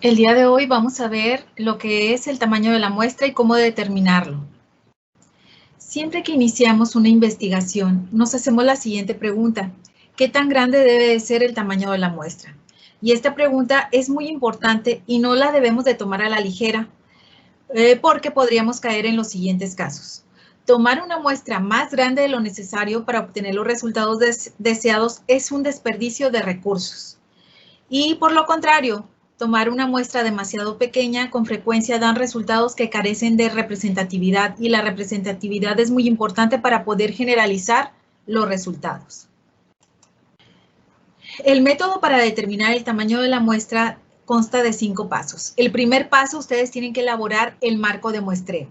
El día de hoy vamos a ver lo que es el tamaño de la muestra y cómo determinarlo. Siempre que iniciamos una investigación, nos hacemos la siguiente pregunta: ¿qué tan grande debe de ser el tamaño de la muestra? Y esta pregunta es muy importante y no la debemos de tomar a la ligera, porque podríamos caer en los siguientes casos. Tomar una muestra más grande de lo necesario para obtener los resultados deseados es un desperdicio de recursos. Y por lo contrario, tomar una muestra demasiado pequeña con frecuencia dan resultados que carecen de representatividad, y la representatividad es muy importante para poder generalizar los resultados. El método para determinar el tamaño de la muestra consta de 5 pasos. El primer paso, ustedes tienen que elaborar el marco de muestreo.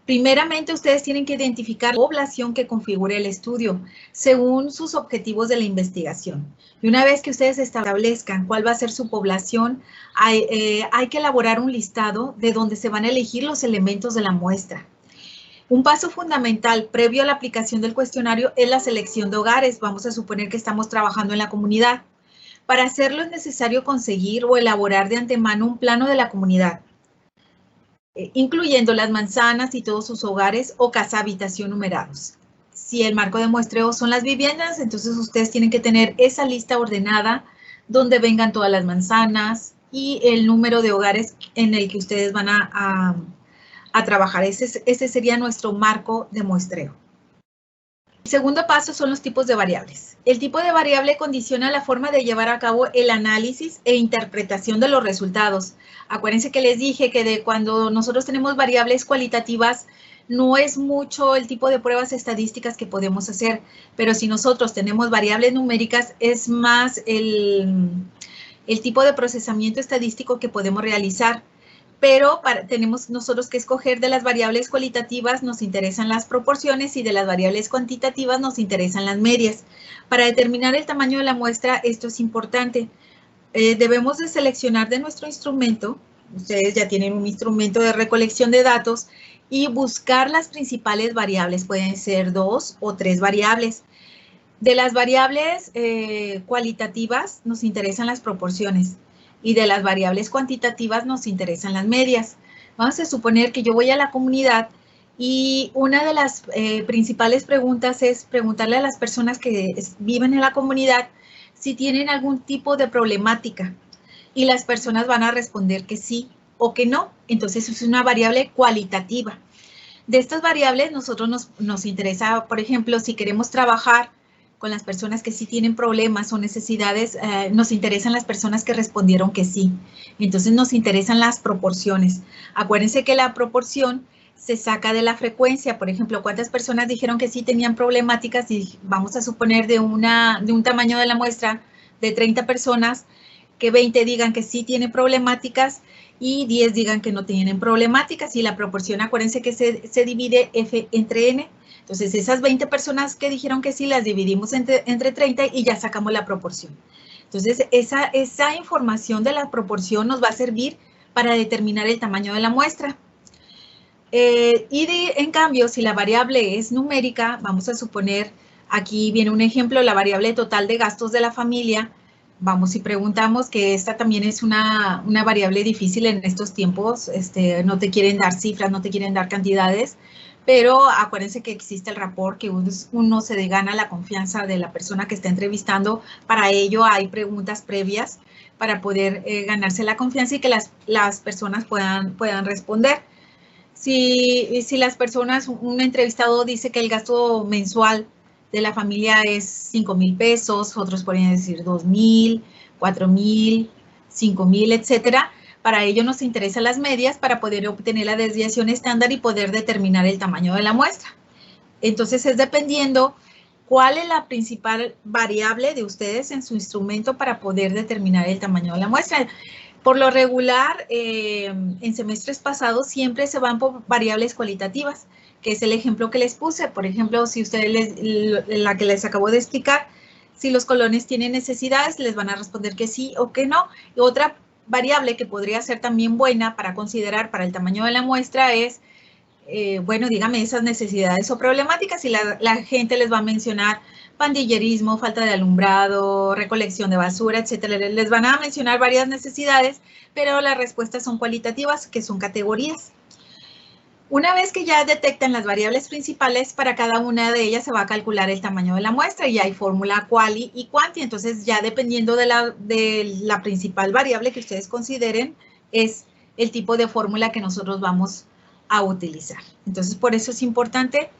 Primeramente, ustedes tienen que identificar la población que configure el estudio según sus objetivos de la investigación. Y una vez que ustedes establezcan cuál va a ser su población, hay que elaborar un listado de donde se van a elegir los elementos de la muestra. Un paso fundamental previo a la aplicación del cuestionario es la selección de hogares. Vamos a suponer que estamos trabajando en la comunidad. Para hacerlo es necesario conseguir o elaborar de antemano un plano de la comunidad, incluyendo las manzanas y todos sus hogares o casa-habitación numerados. Si el marco de muestreo son las viviendas, entonces ustedes tienen que tener esa lista ordenada donde vengan todas las manzanas y el número de hogares en el que ustedes van a trabajar. Ese sería nuestro marco de muestreo. El segundo paso son los tipos de variables. El tipo de variable condiciona la forma de llevar a cabo el análisis e interpretación de los resultados. Acuérdense que les dije que cuando nosotros tenemos variables cualitativas, no es mucho el tipo de pruebas estadísticas que podemos hacer, pero si nosotros tenemos variables numéricas, es más el tipo de procesamiento estadístico que podemos realizar. Pero tenemos nosotros que escoger de las variables cualitativas, nos interesan las proporciones, y de las variables cuantitativas nos interesan las medias. Para determinar el tamaño de la muestra, esto es importante. Debemos de seleccionar de nuestro instrumento, ustedes ya tienen un instrumento de recolección de datos, y buscar las principales variables. Pueden ser 2 o 3 variables. De las variables cualitativas nos interesan las proporciones, y de las variables cuantitativas nos interesan las medias. Vamos a suponer que yo voy a la comunidad y una de las principales preguntas es preguntarle a las personas que viven en la comunidad si tienen algún tipo de problemática, y las personas van a responder que sí o que no. Entonces es una variable cualitativa. De estas variables nosotros nos interesa, por ejemplo, si queremos trabajar con las personas que sí tienen problemas o necesidades, nos interesan las personas que respondieron que sí. Entonces nos interesan las proporciones. Acuérdense que la proporción se saca de la frecuencia. Por ejemplo, ¿cuántas personas dijeron que sí tenían problemáticas? Y vamos a suponer de un tamaño de la muestra de 30 personas, que 20 digan que sí tienen problemáticas y 10 digan que no tienen problemáticas. Y la proporción, acuérdense que se divide F entre N. Entonces, esas 20 personas que dijeron que sí, las dividimos entre 30 y ya sacamos la proporción. Entonces, esa información de la proporción nos va a servir para determinar el tamaño de la muestra. En cambio, si la variable es numérica, vamos a suponer, aquí viene un ejemplo, la variable total de gastos de la familia. Vamos y preguntamos, que esta también es una variable difícil en estos tiempos. No te quieren dar cifras, no te quieren dar cantidades, pero acuérdense que existe el rapport, que uno se gana la confianza de la persona que está entrevistando. Para ello hay preguntas previas para poder ganarse la confianza y que las personas puedan responder. Si las personas, un entrevistado dice que el gasto mensual de la familia es 5,000 pesos, otros podrían decir 2,000, 4,000, 5,000, etcétera. Para ello nos interesan las medias para poder obtener la desviación estándar y poder determinar el tamaño de la muestra. Entonces es dependiendo cuál es la principal variable de ustedes en su instrumento para poder determinar el tamaño de la muestra. Por lo regular, en semestres pasados siempre se van por variables cualitativas, que es el ejemplo que les puse. Por ejemplo, si ustedes, la que les acabo de explicar, si los colones tienen necesidades, les van a responder que sí o que no. Y otra variable que podría ser también buena para considerar para el tamaño de la muestra es, bueno, dígame esas necesidades o problemáticas, y la gente les va a mencionar, pandillerismo, falta de alumbrado, recolección de basura, etcétera. Les van a mencionar varias necesidades, pero las respuestas son cualitativas, que son categorías. Una vez que ya detectan las variables principales, para cada una de ellas se va a calcular el tamaño de la muestra y hay fórmula quali y quanti. Entonces, ya dependiendo de la principal variable que ustedes consideren, es el tipo de fórmula que nosotros vamos a utilizar. Entonces, por eso es importante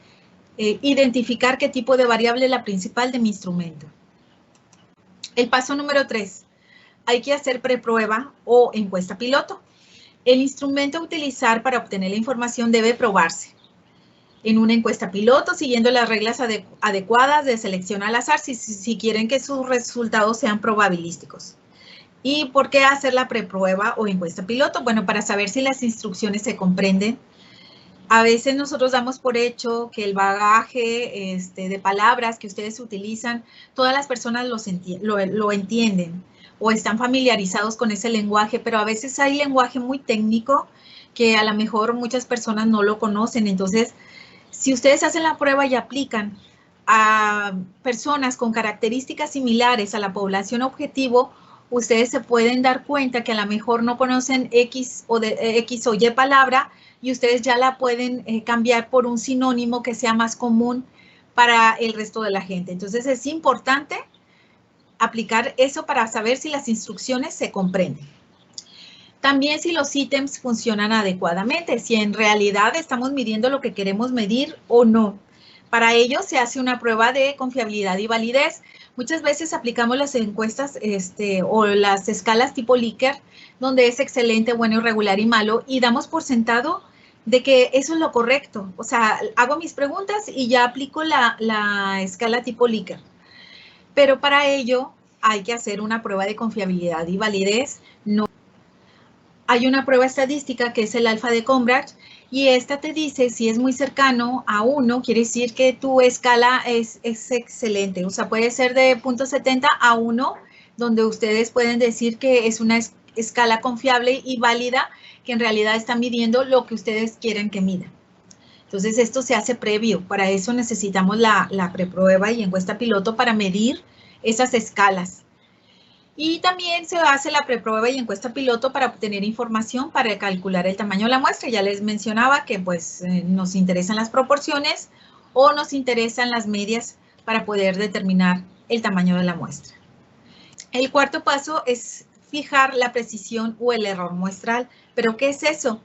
identificar qué tipo de variable es la principal de mi instrumento. El paso número 3. Hay que hacer preprueba o encuesta piloto. El instrumento a utilizar para obtener la información debe probarse en una encuesta piloto, siguiendo las reglas adecuadas de selección al azar, si quieren que sus resultados sean probabilísticos. ¿Y por qué hacer la preprueba o encuesta piloto? Bueno, para saber si las instrucciones se comprenden. A veces nosotros damos por hecho que el bagaje de palabras que ustedes utilizan, todas las personas lo entienden o están familiarizados con ese lenguaje, pero a veces hay lenguaje muy técnico que a lo mejor muchas personas no lo conocen. Entonces, si ustedes hacen la prueba y aplican a personas con características similares a la población objetivo, ustedes se pueden dar cuenta que a lo mejor no conocen X o Y palabra, y ustedes ya la pueden cambiar por un sinónimo que sea más común para el resto de la gente. Entonces, es importante aplicar eso para saber si las instrucciones se comprenden. También si los ítems funcionan adecuadamente, si en realidad estamos midiendo lo que queremos medir o no. Para ello se hace una prueba de confiabilidad y validez. Muchas veces aplicamos las encuestas o las escalas tipo Likert, donde es excelente, bueno, irregular y malo, y damos por sentado de que eso es lo correcto. O sea, hago mis preguntas y ya aplico la escala tipo Likert. Pero para ello hay que hacer una prueba de confiabilidad y validez. No. Hay una prueba estadística que es el alfa de Cambridge, y esta te dice si es muy cercano a 1, quiere decir que tu escala es excelente. O sea, puede ser de 0.70 a 1, donde ustedes pueden decir que es una escala confiable y válida, que en realidad está midiendo lo que ustedes quieren que mida. Entonces, esto se hace previo. Para eso necesitamos la preprueba y encuesta piloto para medir esas escalas. Y también se hace la preprueba y encuesta piloto para obtener información para calcular el tamaño de la muestra. Ya les mencionaba que pues nos interesan las proporciones o nos interesan las medias para poder determinar el tamaño de la muestra. El cuarto paso es fijar la precisión o el error muestral. ¿Pero qué es eso?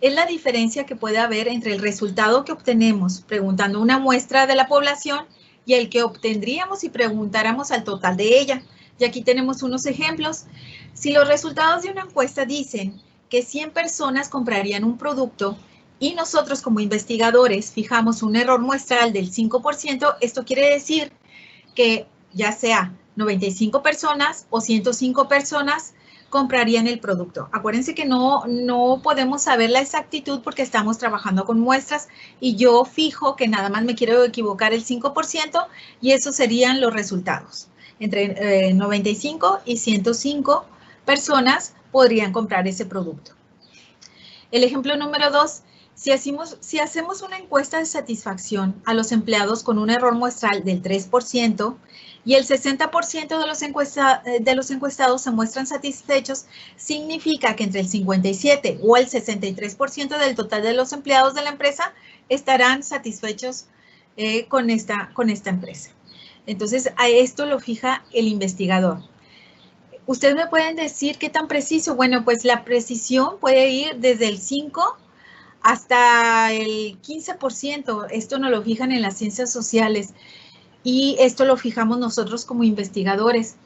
Es la diferencia que puede haber entre el resultado que obtenemos preguntando una muestra de la población y el que obtendríamos si preguntáramos al total de ella. Y aquí tenemos unos ejemplos. Si los resultados de una encuesta dicen que 100 personas comprarían un producto y nosotros como investigadores fijamos un error muestral del 5%, esto quiere decir que ya sea 95 personas o 105 personas comprarían el producto. Acuérdense que no podemos saber la exactitud porque estamos trabajando con muestras y yo fijo que nada más me quiero equivocar el 5% y esos serían los resultados. Entre 95 y 105 personas podrían comprar ese producto. El ejemplo número 2, si hacemos una encuesta de satisfacción a los empleados con un error muestral del 3% y el 60% de los encuestados se muestran satisfechos, significa que entre el 57 o el 63% del total de los empleados de la empresa estarán satisfechos con esta empresa. Entonces, a esto lo fija el investigador. Ustedes me pueden decir qué tan preciso. Bueno, pues la precisión puede ir desde el 5 hasta el 15%. Esto nos lo fijan en las ciencias sociales y esto lo fijamos nosotros como investigadores.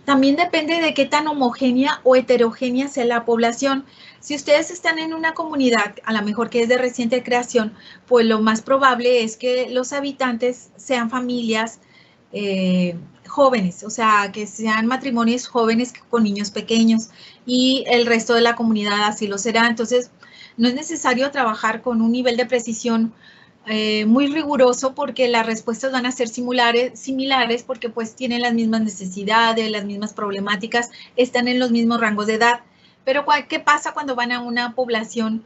También depende de qué tan homogénea o heterogénea sea la población. Si ustedes están en una comunidad, a lo mejor que es de reciente creación, pues lo más probable es que los habitantes sean familias jóvenes, o sea, que sean matrimonios jóvenes con niños pequeños y el resto de la comunidad así lo será. Entonces, no es necesario trabajar con un nivel de precisión muy riguroso porque las respuestas van a ser similares porque pues tienen las mismas necesidades, las mismas problemáticas, están en los mismos rangos de edad. Pero ¿qué pasa cuando van a una población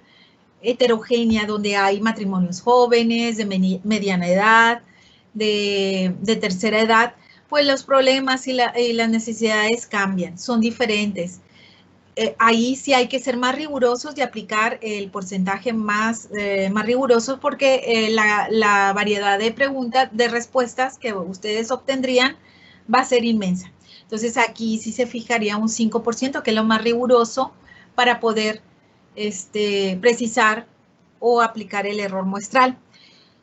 heterogénea, donde hay matrimonios jóvenes, de mediana edad, de tercera edad, pues los problemas y las necesidades cambian, son diferentes. Ahí sí hay que ser más rigurosos y aplicar el porcentaje más riguroso, porque la variedad de preguntas, de respuestas que ustedes obtendrían va a ser inmensa. Entonces aquí sí se fijaría un 5%, que es lo más riguroso para poder precisar o aplicar el error muestral.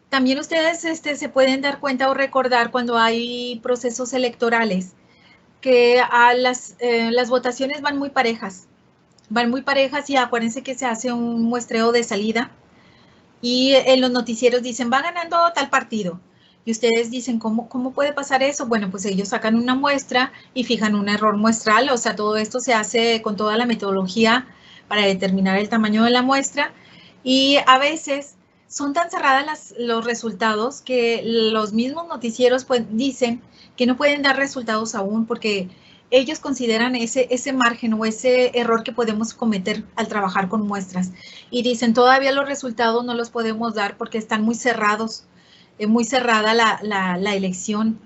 También ustedes se pueden dar cuenta o recordar cuando hay procesos electorales que las votaciones van muy parejas y acuérdense que se hace un muestreo de salida y en los noticieros dicen va ganando tal partido y ustedes dicen ¿cómo puede pasar eso? Bueno, pues ellos sacan una muestra y fijan un error muestral, o sea, todo esto se hace con toda la metodología para determinar el tamaño de la muestra, y a veces son tan cerradas los resultados que los mismos noticieros pues dicen que no pueden dar resultados aún porque ellos consideran ese margen o ese error que podemos cometer al trabajar con muestras. Y dicen, todavía los resultados no los podemos dar porque están muy cerrados, muy cerrada la elección.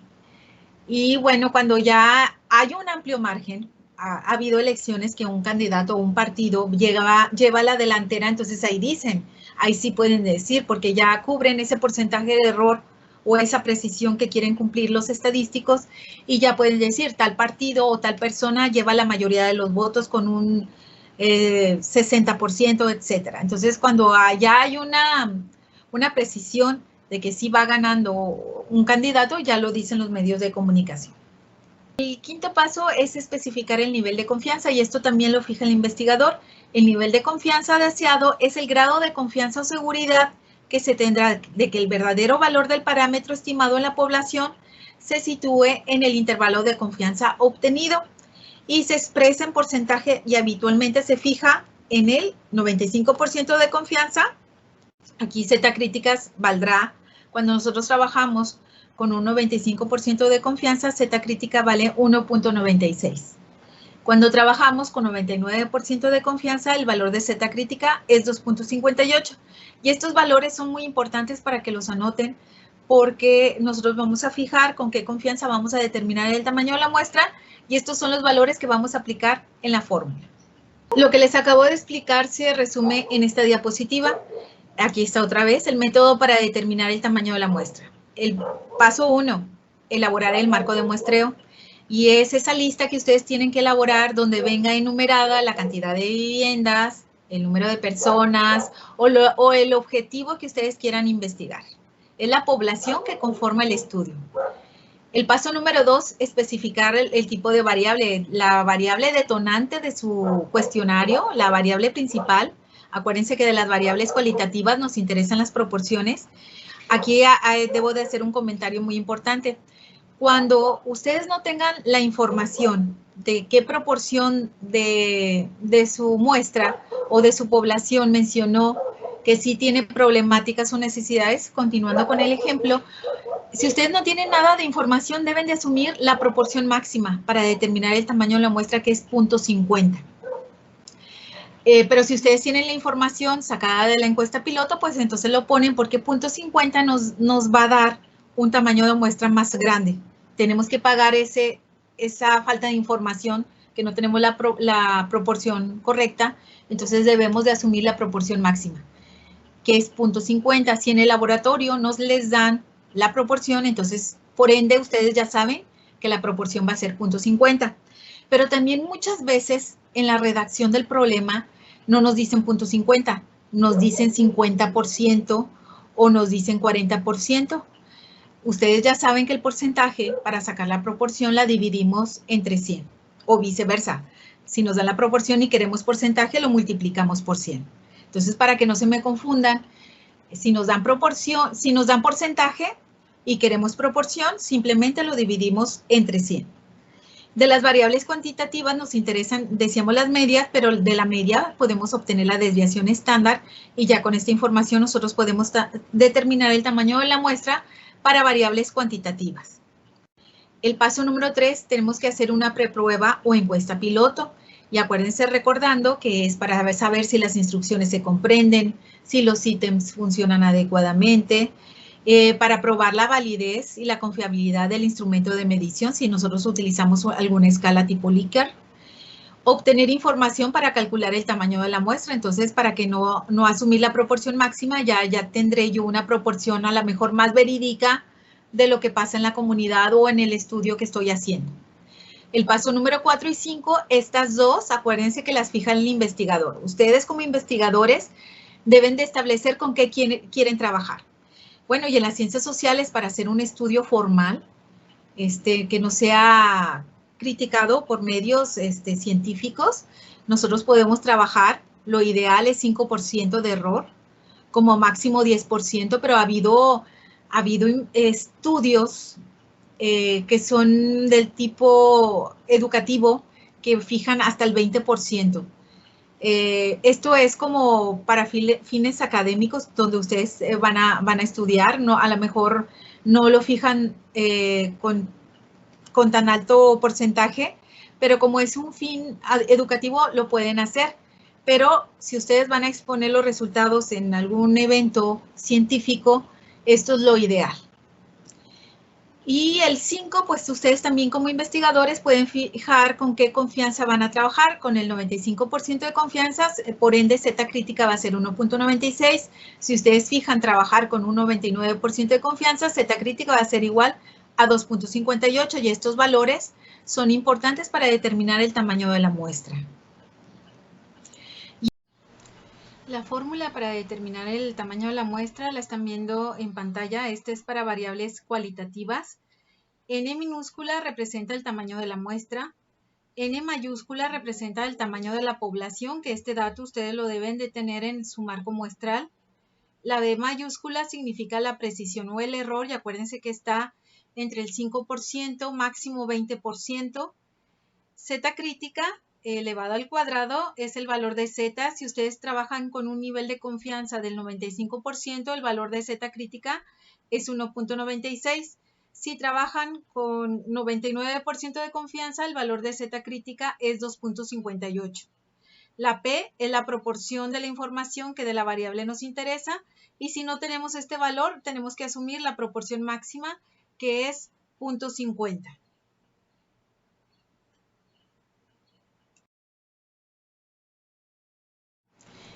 Y bueno, cuando ya hay un amplio margen, ha habido elecciones que un candidato o un partido lleva la delantera, entonces ahí dicen, ahí sí pueden decir, porque ya cubren ese porcentaje de error o esa precisión que quieren cumplir los estadísticos, y ya pueden decir tal partido o tal persona lleva la mayoría de los votos con un 60%, etcétera. Entonces, cuando ya hay una precisión de que sí va ganando un candidato, ya lo dicen los medios de comunicación. El quinto paso es especificar el nivel de confianza, y esto también lo fija el investigador. El nivel de confianza deseado es el grado de confianza o seguridad que se tendrá de que el verdadero valor del parámetro estimado en la población se sitúe en el intervalo de confianza obtenido y se expresa en porcentaje, y habitualmente se fija en el 95% de confianza. Aquí Z críticas valdrá, cuando nosotros trabajamos con un 95% de confianza, Z crítica vale 1.96. Cuando trabajamos con 99% de confianza, el valor de Z crítica es 2.58. Y estos valores son muy importantes para que los anoten, porque nosotros vamos a fijar con qué confianza vamos a determinar el tamaño de la muestra, y estos son los valores que vamos a aplicar en la fórmula. Lo que les acabo de explicar se resume en esta diapositiva. Aquí está otra vez el método para determinar el tamaño de la muestra. El paso 1, elaborar el marco de muestreo. Y es esa lista que ustedes tienen que elaborar donde venga enumerada la cantidad de viviendas, el número de personas o el objetivo que ustedes quieran investigar. Es la población que conforma el estudio. El paso número 2, especificar el tipo de variable, la variable detonante de su cuestionario, la variable principal. Acuérdense que de las variables cualitativas nos interesan las proporciones. Aquí debo de hacer un comentario muy importante. Cuando ustedes no tengan la información de qué proporción de su muestra o de su población mencionó que sí tiene problemáticas o necesidades, continuando con el ejemplo, si ustedes no tienen nada de información, deben de asumir la proporción máxima para determinar el tamaño de la muestra, que es 0.50. Pero si ustedes tienen la información sacada de la encuesta piloto, pues entonces lo ponen, porque 0.50 nos va a dar un tamaño de muestra más grande. Tenemos que pagar esa falta de información, que no tenemos la proporción correcta, entonces debemos de asumir la proporción máxima, que es 0.50. Si en el laboratorio nos les dan la proporción, entonces por ende ustedes ya saben que la proporción va a ser 0.50. Pero también muchas veces en la redacción del problema no nos dicen 0.50, nos dicen 50% o nos dicen 40%. Ustedes ya saben que el porcentaje, para sacar la proporción, la dividimos entre 100 o viceversa. Si nos dan la proporción y queremos porcentaje, lo multiplicamos por 100. Entonces, para que no se me confundan, si nos dan porcentaje y queremos proporción, simplemente lo dividimos entre 100. De las variables cuantitativas nos interesan, decíamos, las medias, pero de la media podemos obtener la desviación estándar, y ya con esta información nosotros podemos determinar el tamaño de la muestra para variables cuantitativas. El paso número 3, tenemos que hacer una preprueba o encuesta piloto. Y acuérdense, recordando que es para saber si las instrucciones se comprenden, si los ítems funcionan adecuadamente, para probar la validez y la confiabilidad del instrumento de medición, si nosotros utilizamos alguna escala tipo Likert. Obtener información para calcular el tamaño de la muestra, entonces para que no asumir la proporción máxima, ya tendré yo una proporción a lo mejor más verídica de lo que pasa en la comunidad o en el estudio que estoy haciendo. El paso número 4 y 5, estas dos, acuérdense que las fija el investigador. Ustedes como investigadores deben de establecer con qué quieren trabajar. Bueno, y en las ciencias sociales, para hacer un estudio formal, que no sea criticado por medios científicos, nosotros podemos trabajar, lo ideal es 5% de error, como máximo 10%, pero ha habido estudios que son del tipo educativo que fijan hasta el 20%. Esto es como para fines académicos donde ustedes van a estudiar, no, a lo mejor no lo fijan con tan alto porcentaje, pero como es un fin educativo lo pueden hacer. Pero si ustedes van a exponer los resultados en algún evento científico, esto es lo ideal. Y el 5, pues ustedes también como investigadores pueden fijar con qué confianza van a trabajar, con el 95% de confianza, por ende Z crítica va a ser 1.96. Si ustedes fijan trabajar con un 99% de confianza, Z crítica va a ser igual a 2.58 y estos valores son importantes para determinar el tamaño de la muestra. La fórmula para determinar el tamaño de la muestra la están viendo en pantalla. Esta es para variables cualitativas. N minúscula representa el tamaño de la muestra, N mayúscula representa el tamaño de la población, que este dato ustedes lo deben de tener en su marco muestral. La B mayúscula significa la precisión o el error, y acuérdense que está entre el 5%, máximo 20%. Z crítica elevado al cuadrado es el valor de Z. Si ustedes trabajan con un nivel de confianza del 95%, el valor de Z crítica es 1.96. Si trabajan con 99% de confianza, el valor de Z crítica es 2.58. La P es la proporción de la información que de la variable nos interesa, y si no tenemos este valor, tenemos que asumir la proporción máxima, que es 0.50.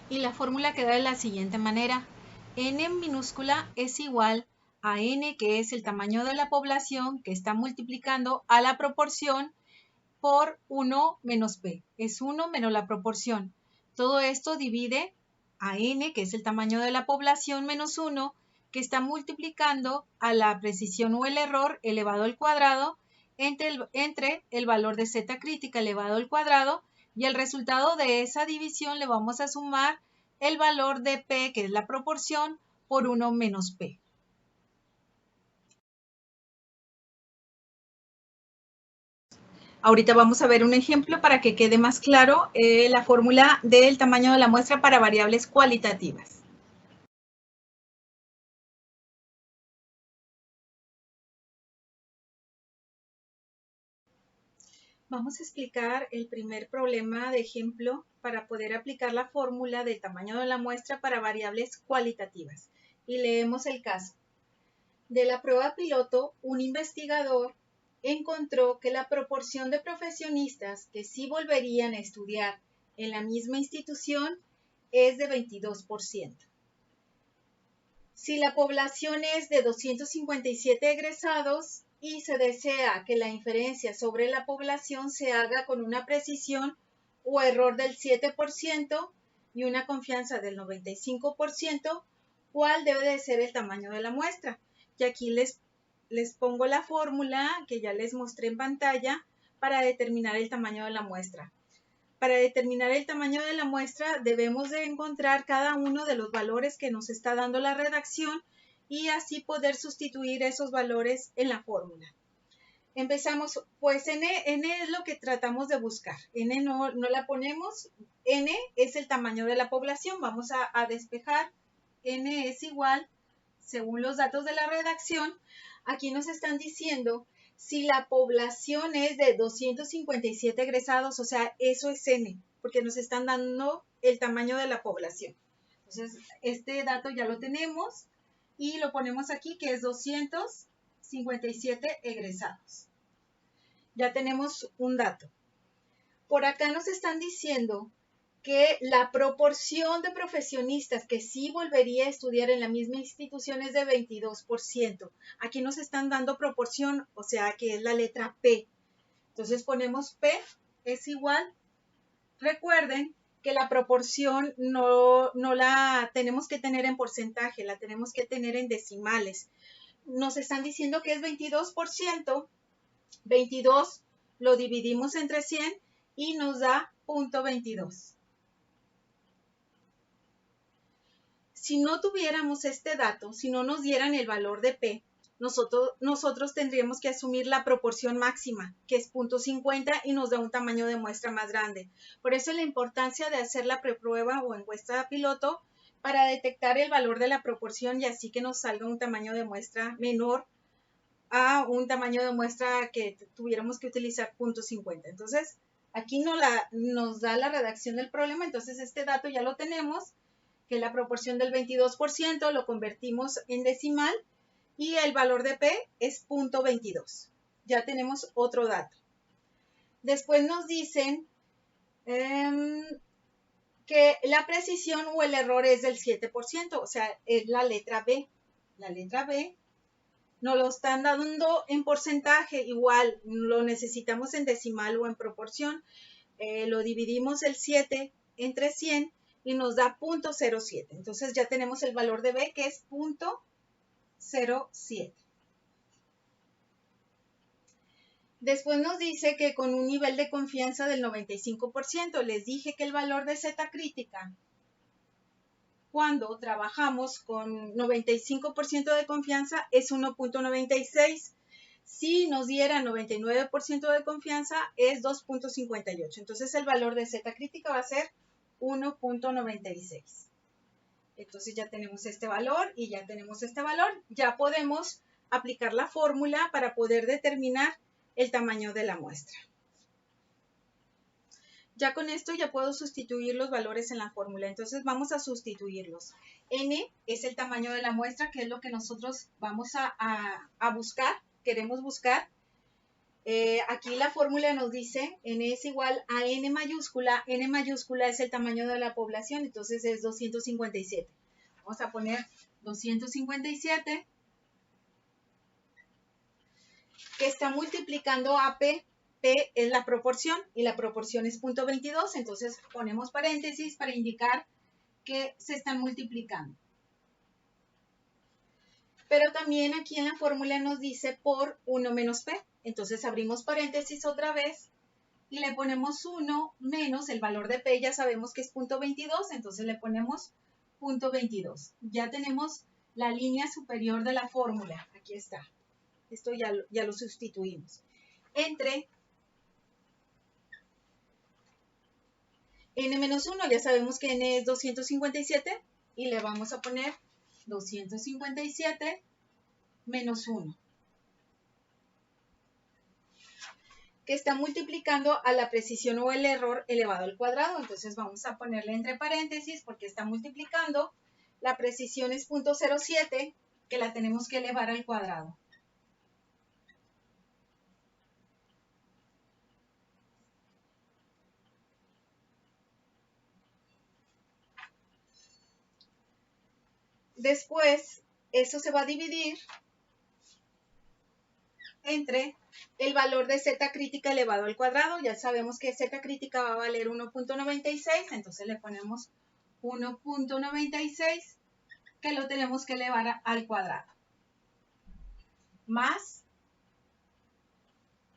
Y la fórmula queda de la siguiente manera. N minúscula es igual a N, que es el tamaño de la población, que está multiplicando a la proporción por 1 menos P. Es 1 menos la proporción. Todo esto divide a N, que es el tamaño de la población, menos 1, que está multiplicando a la precisión o el error elevado al cuadrado entre el valor de Z crítica elevado al cuadrado, y el resultado de esa división le vamos a sumar el valor de P, que es la proporción, por 1 menos P. Ahorita vamos a ver un ejemplo para que quede más claro la fórmula del tamaño de la muestra para variables cualitativas. Vamos a explicar el primer problema de ejemplo para poder aplicar la fórmula del tamaño de la muestra para variables cualitativas. Y leemos el caso. De la prueba piloto, un investigador encontró que la proporción de profesionistas que sí volverían a estudiar en la misma institución es de 22%. Si la población es de 257 egresados y se desea que la inferencia sobre la población se haga con una precisión o error del 7% y una confianza del 95%, ¿cuál debe de ser el tamaño de la muestra? Y aquí les pongo la fórmula que ya les mostré en pantalla para determinar el tamaño de la muestra. Para determinar el tamaño de la muestra debemos de encontrar cada uno de los valores que nos está dando la redacción y así poder sustituir esos valores en la fórmula. Empezamos, pues N es lo que tratamos de buscar. N no la ponemos, N es el tamaño de la población. Vamos a despejar. N es igual, según los datos de la redacción, aquí nos están diciendo si la población es de 257 egresados, o sea, eso es N, porque nos están dando el tamaño de la población. Entonces, este dato ya lo tenemos y lo ponemos aquí, que es 257 egresados. Ya tenemos un dato. Por acá nos están diciendo que la proporción de profesionistas que sí volvería a estudiar en la misma institución es de 22%. Aquí nos están dando proporción, o sea que es la letra P. Entonces ponemos P es igual. Recuerden que la proporción no la tenemos que tener en porcentaje, la tenemos que tener en decimales. Nos están diciendo que es 22%. 22 lo dividimos entre 100 y nos da 0.22. Si no tuviéramos este dato, si no nos dieran el valor de P, nosotros tendríamos que asumir la proporción máxima, que es 0.50 y nos da un tamaño de muestra más grande. Por eso la importancia de hacer la preprueba o encuesta piloto para detectar el valor de la proporción y así que nos salga un tamaño de muestra menor a un tamaño de muestra que tuviéramos que utilizar 0.50. Entonces, aquí nos da la redacción del problema, entonces este dato ya lo tenemos, que la proporción del 22% lo convertimos en decimal y el valor de P es 0.22. Ya tenemos otro dato. Después nos dicen que la precisión o el error es del 7%, o sea, es la letra B. La letra B nos lo están dando en porcentaje, igual lo necesitamos en decimal o en proporción. Lo dividimos el 7 entre 100 y nos da 0.07. Entonces ya tenemos el valor de B que es 0.07. Después nos dice que con un nivel de confianza del 95%, les dije que el valor de Z crítica, cuando trabajamos con 95% de confianza, es 1.96. Si nos diera 99% de confianza, es 2.58. Entonces el valor de Z crítica va a ser 1.96. Entonces ya tenemos este valor y ya tenemos este valor. Ya podemos aplicar la fórmula para poder determinar el tamaño de la muestra. Ya con esto ya puedo sustituir los valores en la fórmula. Entonces vamos a sustituirlos. N es el tamaño de la muestra, que es lo que nosotros vamos a buscar, queremos buscar. Aquí la fórmula nos dice N es igual a N mayúscula. N mayúscula es el tamaño de la población, entonces es 257. Vamos a poner 257, que está multiplicando a P. P es la proporción y la proporción es 0.22, entonces ponemos paréntesis para indicar que se están multiplicando. Pero también aquí en la fórmula nos dice por 1 menos P. Entonces abrimos paréntesis otra vez y le ponemos 1 menos el valor de P. Ya sabemos que es 0.22, entonces le ponemos 0.22. Ya tenemos la línea superior de la fórmula. Aquí está. Esto ya lo sustituimos. Entre N menos 1, ya sabemos que N es 257 y le vamos a poner 257 menos 1, que está multiplicando a la precisión o el error elevado al cuadrado. Entonces vamos a ponerle entre paréntesis porque está multiplicando. La precisión es 0.07, que la tenemos que elevar al cuadrado. Después, eso se va a dividir entre el valor de Z crítica elevado al cuadrado. Ya sabemos que Z crítica va a valer 1.96, entonces le ponemos 1.96, que lo tenemos que elevar al cuadrado. Más,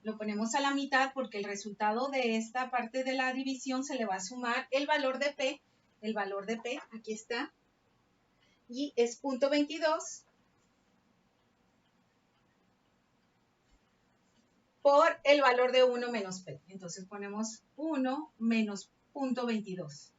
lo ponemos a la mitad porque el resultado de esta parte de la división se le va a sumar el valor de P. El valor de P, aquí está, y es 0.22 por el valor de 1 menos P. Entonces ponemos 1 menos 0.22.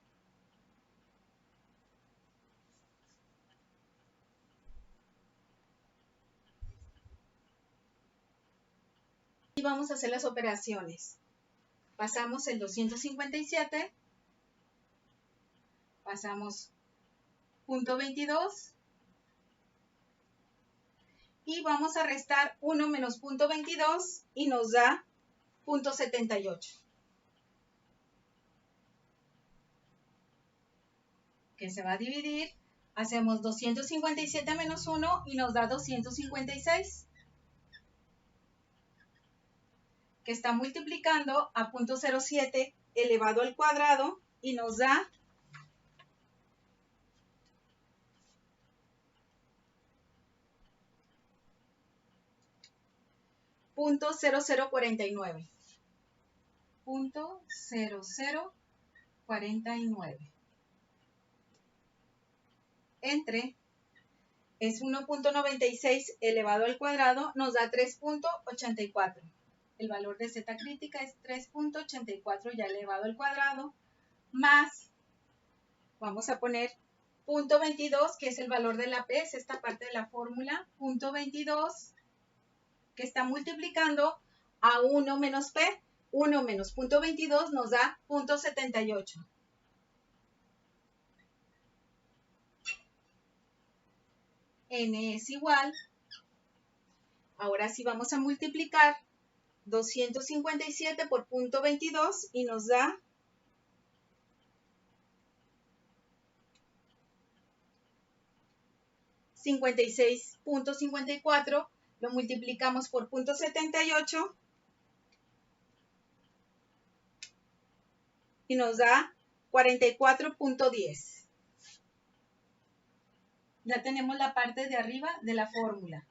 Y vamos a hacer las operaciones. Pasamos el 257, pasamos .22 y vamos a restar 1 menos .22 y nos da .78. Que se va a dividir, hacemos 257 menos 1 y nos da 256. Que está multiplicando a .07 elevado al cuadrado y nos da .0049. .0049. Entre es 1.96 elevado al cuadrado, nos da 3.84. El valor de z crítica es 3.84 ya elevado al cuadrado, más, vamos a poner .22, que es el valor de la P, es esta parte de la fórmula, .22, que está multiplicando a 1 menos P, 1 menos .22 nos da .78. N es igual, ahora sí vamos a multiplicar 257 por .22 y nos da 56.54, lo multiplicamos por .78 y nos da 44.10. Ya tenemos la parte de arriba de la fórmula.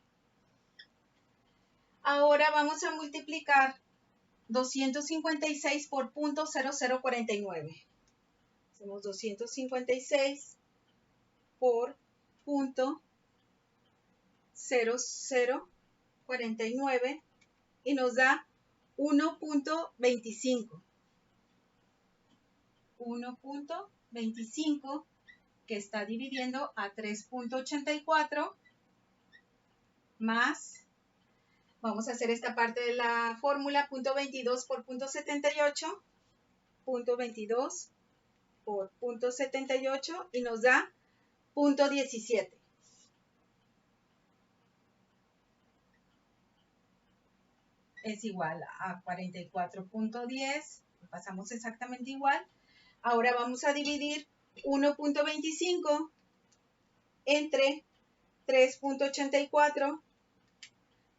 Ahora vamos a multiplicar 256 por .0049. Hacemos 256 por .0049 y nos da 1.25. 1.25 que está dividiendo a 3.84 más, vamos a hacer esta parte de la fórmula, .22 por .78, .22 por .78 y nos da .17. Es igual a 44.10, pasamos exactamente igual. Ahora vamos a dividir 1.25 entre 3.84,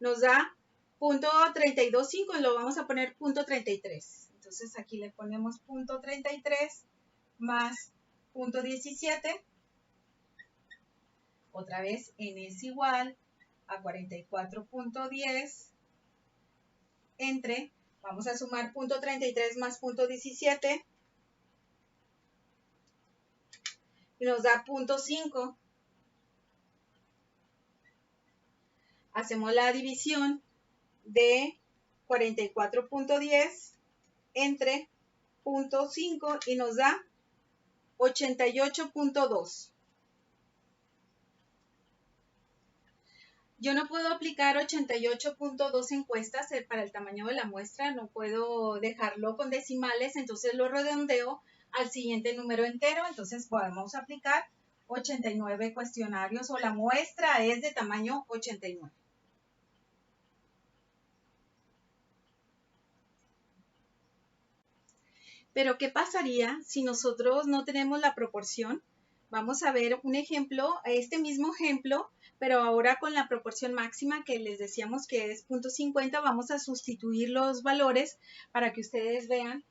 nos da .325 y lo vamos a poner .33. Entonces aquí le ponemos .33 más .17. Otra vez n es igual a 44.10 entre, vamos a sumar .33 más .17 y nos da .5. Hacemos la división de 44.10 entre .5 y nos da 88.2. Yo no puedo aplicar 88.2 encuestas para el tamaño de la muestra, no puedo dejarlo con decimales, entonces lo redondeo al siguiente número entero, entonces podemos aplicar 89 cuestionarios o la muestra es de tamaño 89. Pero, ¿qué pasaría si nosotros no tenemos la proporción? Vamos a ver un ejemplo, este mismo ejemplo, pero ahora con la proporción máxima que les decíamos que es .50, vamos a sustituir los valores para que ustedes vean.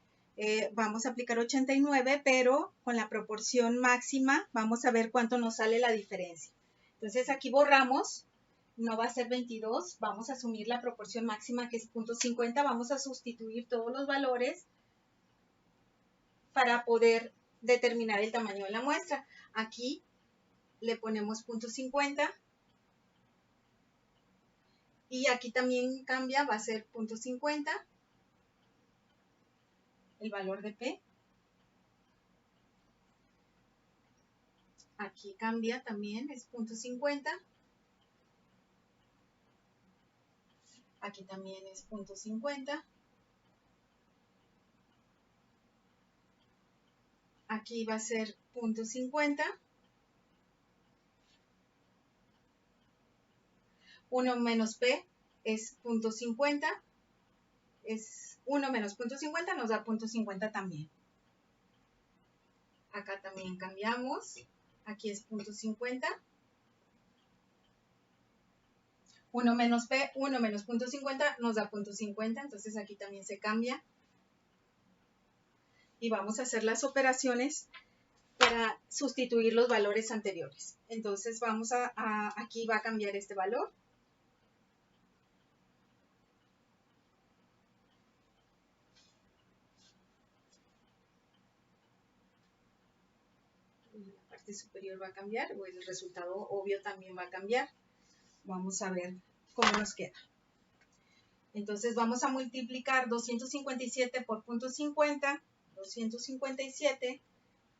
Vamos a aplicar 89, pero con la proporción máxima vamos a ver cuánto nos sale la diferencia. Entonces aquí borramos, no va a ser 22, vamos a asumir la proporción máxima que es .50, vamos a sustituir todos los valores para poder determinar el tamaño de la muestra. Aquí le ponemos .50 y aquí también cambia, va a ser .50 el valor de P. Aquí cambia también, es .50. Aquí también es .50. Aquí va a ser .50. 1 menos P es 0.50, es 1 menos 0.50, nos da 0.50 también. Acá también cambiamos, aquí es 0.50. 1 menos P, 1 menos 0.50 nos da 0.50, entonces aquí también se cambia. Y vamos a hacer las operaciones para sustituir los valores anteriores. Entonces vamos aquí va a cambiar este valor. La parte superior va a cambiar, o el resultado obvio también va a cambiar. Vamos a ver cómo nos queda. Entonces vamos a multiplicar 257 por 0.50, 257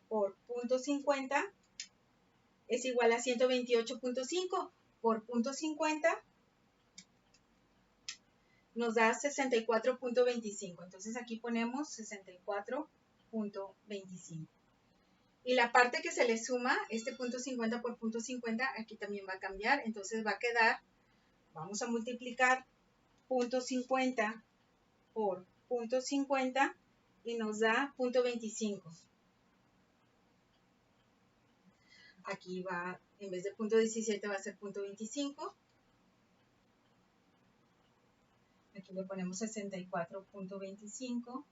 por 0.50 es igual a 128.5 por 0.50 nos da 64.25. Entonces aquí ponemos 64.25. Y la parte que se le suma, este 0.50 por 0.50, aquí también va a cambiar. Entonces va a quedar, vamos a multiplicar 0.50 por 0.50 y nos da 0.25. Aquí va, en vez de 0.17 va a ser 0.25. Aquí le ponemos 64.25.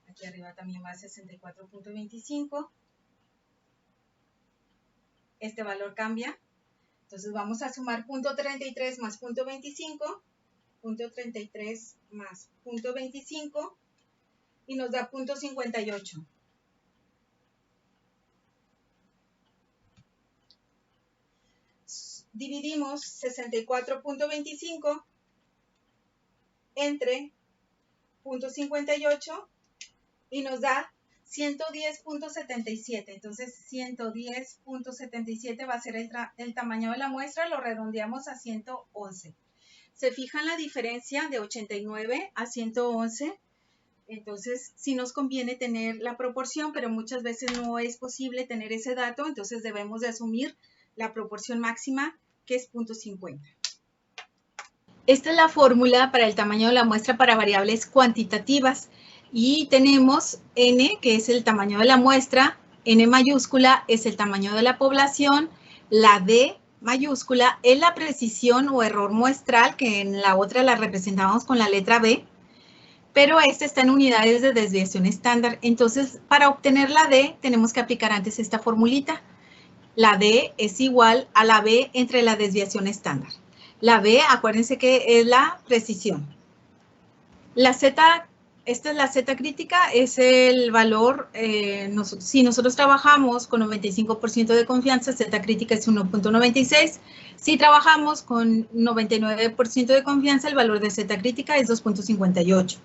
Aquí arriba también va a 64.25. Este valor cambia. Entonces vamos a sumar 0.33 más 0.25. 0.33 más 0.25 y nos da 0.58. Dividimos 64.25 entre 0.58 y nos da 110.77. Entonces 110.77 va a ser el tamaño de la muestra, lo redondeamos a 111. ¿Se fijan la diferencia de 89 a 111? Entonces sí nos conviene tener la proporción, pero muchas veces no es posible tener ese dato, entonces debemos de asumir la proporción máxima, que es 0.50. Esta es la fórmula para el tamaño de la muestra para variables cuantitativas. Y tenemos N, que es el tamaño de la muestra, N mayúscula es el tamaño de la población, la D mayúscula es la precisión o error muestral, que en la otra la representamos con la letra B, pero esta está en unidades de desviación estándar. Entonces, para obtener la D, tenemos que aplicar antes esta formulita. La D es igual a la B entre la desviación estándar. La B, acuérdense que es la precisión. La Z, esta es la Z crítica, es el valor, si nosotros trabajamos con 95% de confianza, Z crítica es 1.96. Si trabajamos con 99% de confianza, el valor de Z crítica es 2.58.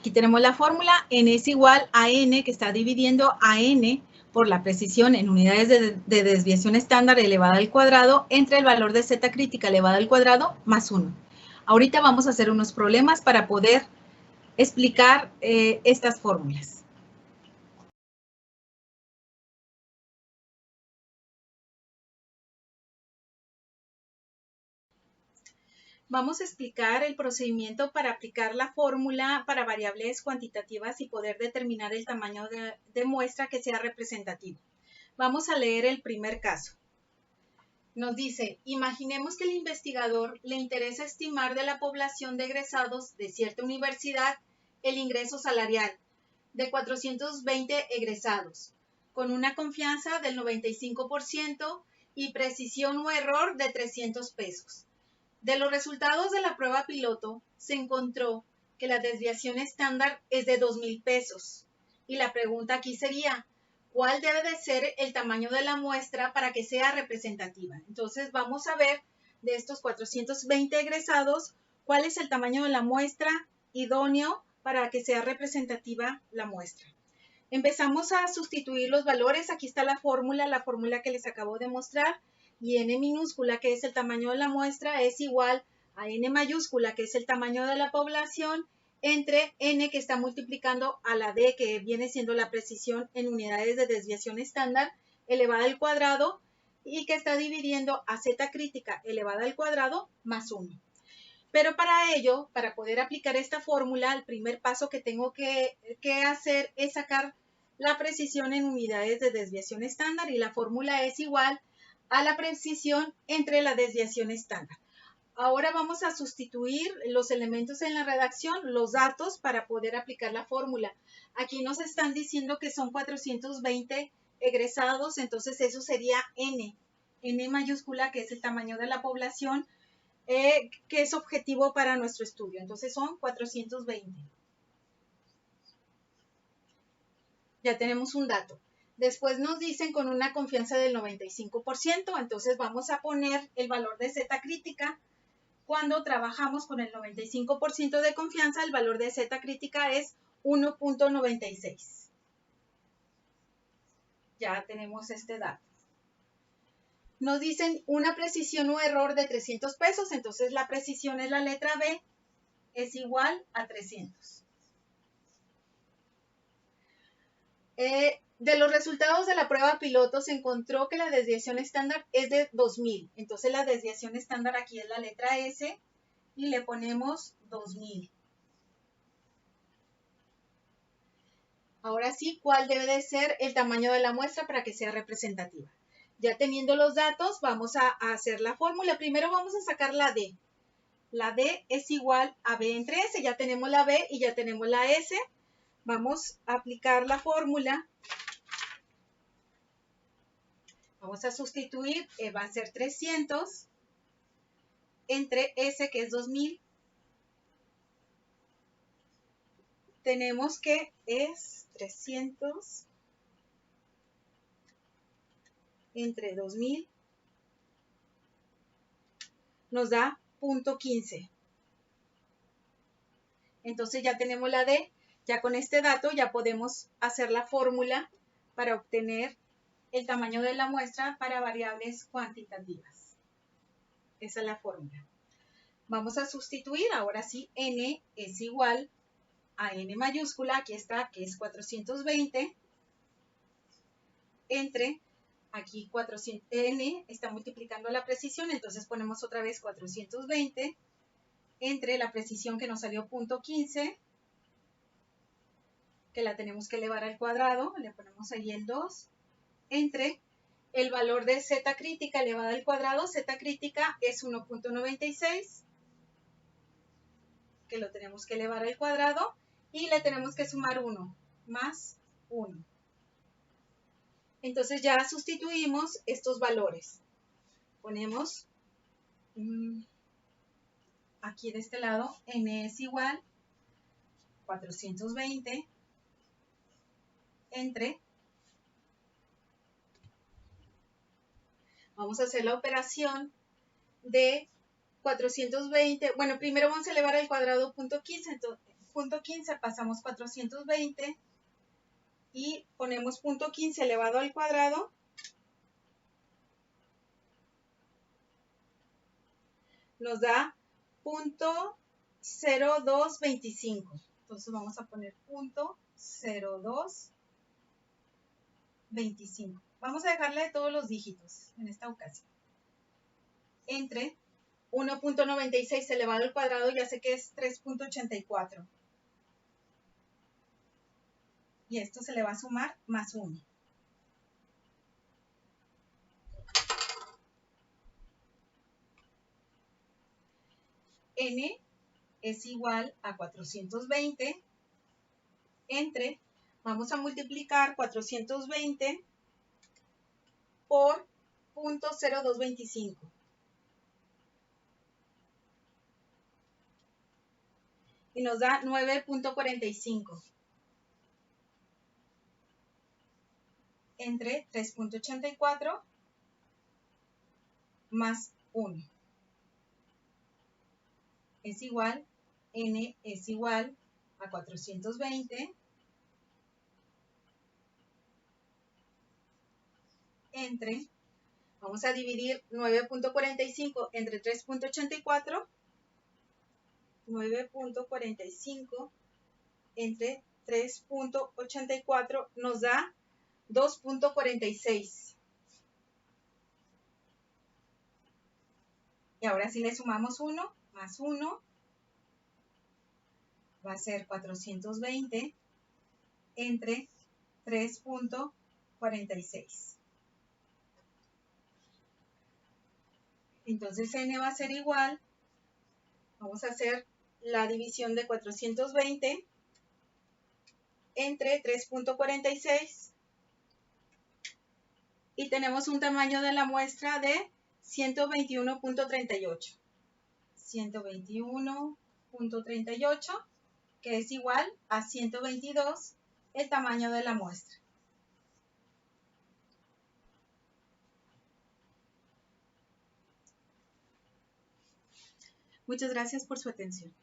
Aquí tenemos la fórmula, N es igual a N, que está dividiendo a N por la precisión en unidades de desviación estándar elevada al cuadrado entre el valor de Z crítica elevada al cuadrado más 1. Ahorita vamos a hacer unos problemas para poder explicar estas fórmulas. Vamos a explicar el procedimiento para aplicar la fórmula para variables cuantitativas y poder determinar el tamaño de muestra que sea representativo. Vamos a leer el primer caso. Nos dice, imaginemos que el investigador le interesa estimar de la población de egresados de cierta universidad el ingreso salarial de 420 egresados, con una confianza del 95% y precisión o error de 300 pesos. De los resultados de la prueba piloto, se encontró que la desviación estándar es de 2,000 pesos. Y la pregunta aquí sería, ¿cuál debe de ser el tamaño de la muestra para que sea representativa? Entonces vamos a ver de estos 420 egresados, ¿cuál es el tamaño de la muestra idóneo para que sea representativa la muestra? Empezamos a sustituir los valores. Aquí está la fórmula que les acabo de mostrar. Y N minúscula, que es el tamaño de la muestra, es igual a N mayúscula, que es el tamaño de la población, entre N, que está multiplicando a la D, que viene siendo la precisión en unidades de desviación estándar, elevada al cuadrado, y que está dividiendo a z crítica elevada al cuadrado más 1. Pero para ello, para poder aplicar esta fórmula, el primer paso que tengo que hacer es sacar la precisión en unidades de desviación estándar, y la fórmula es igual a la precisión entre la desviación estándar. Ahora vamos a sustituir los elementos en la redacción, los datos, para poder aplicar la fórmula. Aquí nos están diciendo que son 420 egresados, entonces eso sería N mayúscula, que es el tamaño de la población, que es objetivo para nuestro estudio. Entonces son 420. Ya tenemos un dato. Después nos dicen con una confianza del 95%, entonces vamos a poner el valor de z crítica. Cuando trabajamos con el 95% de confianza, el valor de z crítica es 1.96. Ya tenemos este dato. Nos dicen una precisión o error de 300 pesos, entonces la precisión es la letra B, es igual a 300. De los resultados de la prueba piloto se encontró que la desviación estándar es de 2000. Entonces la desviación estándar aquí es la letra S y le ponemos 2000. Ahora sí, ¿cuál debe de ser el tamaño de la muestra para que sea representativa? Ya teniendo los datos, vamos a hacer la fórmula. Primero vamos a sacar la D. La D es igual a B entre S. Ya tenemos la B y ya tenemos la S. Vamos a aplicar la fórmula. Vamos a sustituir, va a ser 300 entre S, que es 2000. Tenemos que es 300 entre 2000 nos da 0.15. Entonces ya tenemos la D. Ya con este dato ya podemos hacer la fórmula para obtener el tamaño de la muestra para variables cuantitativas. Esa es la fórmula. Vamos a sustituir, ahora sí, N es igual a N mayúscula, aquí está, que es 420, entre, aquí 400, N está multiplicando la precisión, entonces ponemos otra vez 420, entre la precisión que nos salió 0.15, que la tenemos que elevar al cuadrado, le ponemos ahí el 2, entre el valor de z crítica elevada al cuadrado, z crítica es 1.96, que lo tenemos que elevar al cuadrado, y le tenemos que sumar 1, más 1. Entonces ya sustituimos estos valores. Ponemos aquí de este lado, n es igual a 420 entre, vamos a hacer la operación de 420, bueno, primero vamos a elevar al cuadrado 0.15, entonces 0.15 pasamos 420 y ponemos 0.15 elevado al cuadrado, nos da 0.0225. Entonces vamos a poner 0.0225. Vamos a dejarle todos los dígitos en esta ocasión. Entre 1.96 elevado al cuadrado, ya sé que es 3.84. Y esto se le va a sumar más 1. N es igual a 420 entre, vamos a multiplicar 420 por 0.0225. Y nos da 9.45 entre 3.84 más 1. Es igual, n es igual a 420 entre, vamos a dividir 9.45 entre 3.84, 9.45 entre 3.84 nos da 2.46. Y ahora si le sumamos 1 más 1, va a ser 420 entre 3.46. Entonces n va a ser igual, vamos a hacer la división de 420 entre 3.46 y tenemos un tamaño de la muestra de 121.38. 121.38, que es igual a 122, el tamaño de la muestra. Muchas gracias por su atención.